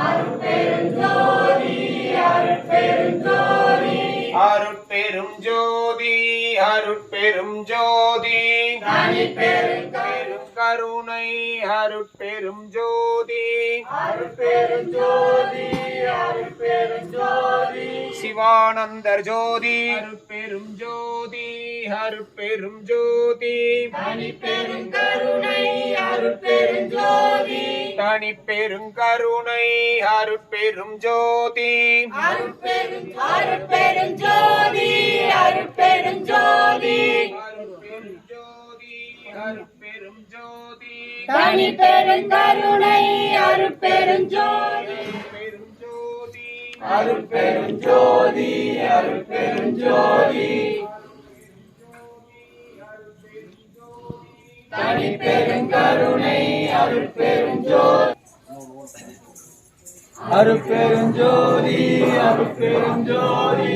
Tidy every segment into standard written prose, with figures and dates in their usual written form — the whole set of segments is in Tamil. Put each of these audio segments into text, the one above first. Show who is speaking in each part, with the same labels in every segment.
Speaker 1: அருட்பெருஞ்சோதி அருட்பெருஞ்சோதி அருட்பெரும் ஜோதி அருட்பெரும் ஜோதி தனிப்பெரும் கருணை அருட்பெரும் ஜோதி அருட்பெரும் ஜோதி அருட்பெரும் ஜோதி சிவானந்தர் ஜோதி அருட்பெரும் ஜோதி அருட்பெரும் ஜோதி தனிப்பெரும் கருணை அருட்பெரும் ஜோதி தனிப்பெரும் கருணை அருட்பெரும் ஜோதி அருட்பெரும் அருட்பெரும் ஜோதி அருட்பெரும் ஜோதி அருட்பெரும் ஜோதி அருட்பெரும் ஜோதி தனிப்பெரும் கருணை அருட்பெரும் ஜோதி அருட்பெரும் ஜோதி அருட்பெரும் ஜோதி தனிப்பெரும் கருணை அருட்பெரும் ஜோதி அருட்பெரும் ஜோதி அருட்பெரும் ஜோதி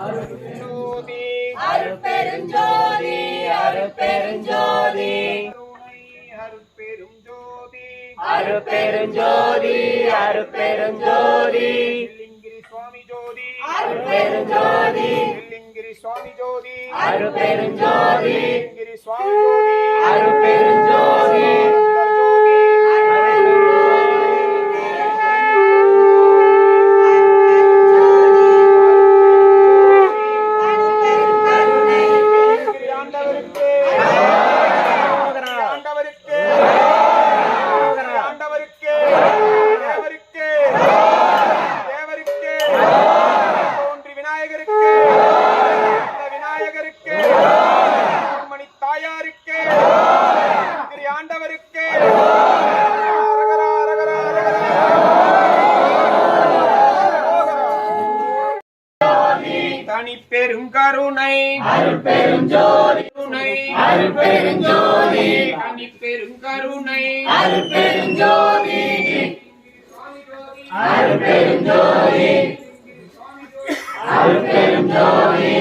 Speaker 1: அருட்பெரும் ஜோதி அருட்பெரும் ஜோதி அருட்பெரும் ஜோதி அருட்பெரும் ஜோதி அருட்பெரும் ஜோதி சுவாமி ஜோதி அருட்பெரும் ஜோதி சுவாமி ஜோதி அருட்பெரும் ஜோதி சுவாமி ஜோதி அருட்பெரும் ஜோதி தனிப்பெரும் கருணை அருட்பெரும் ஜோதி அருட்பெரும் ஜோதி தனிப்பெரும் கருணை அருட்பெரும் ஜோதி அருட்பெரும் ஜோதி அருட்பெரும் ஜோதி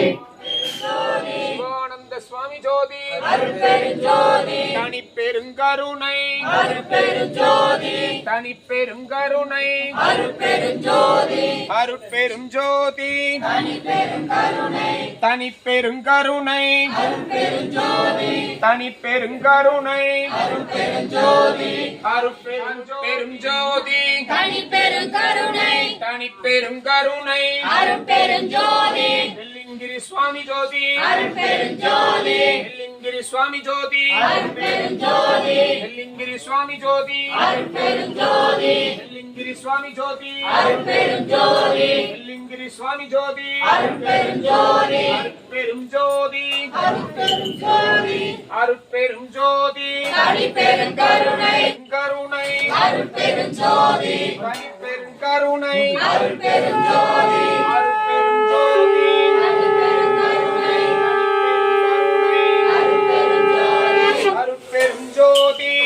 Speaker 1: சிவானந்த சுவாமி ஜோதி அருட்பெரும் ஜோதி தனிப்பெரும் கருணை அருட்பெரும் ஜோதி தனிப்பெரும் கருணை அருட்பெரும் ஜோதி அருட்பெரும் ஜோதி தனிப்பெரும் கருணை தனிப்பெரும் கருணை அருட்பெரும் ஜோதி தனிப்பெரும் கருணை அருட்பெரும் ஜோதி அருட்பெரும் ஜோதி தனிப்பெரும் கருணை தனிப்பெரும் கருணை அருட்பெரும் ஜோதி வெள்ளிங்கிரி சுவாமி ஜோதி அருட்பெரும் ஜோதி வெள்ளிங்கிரி சுவாமி ஜோதி அருட்பெரும் ஜோதி வெள்ளிங்கிரி சுவாமி ஜோதி அருட்பெரும் ஜோதி வெள்ளிங்கிரி சுவாமி ஜோதி அருட்பெரும் ஜோதி வெள்ளிங்கிரி சுவாமி ஜோதி அருட்பெரும் ஜோதி அருட்பெரும் ஜோதி அருட்பெரும் ஜோதி அருட்பெரும் ஜோதி தனிப்பெரும் கருணை கருணை அருட்பெரும் ஜோதி தனிப்பெரும் கருணை அருட்பெரும் ஜோதி அருட்பெரும் ஜோதி அருட்பெரும் ஜோதி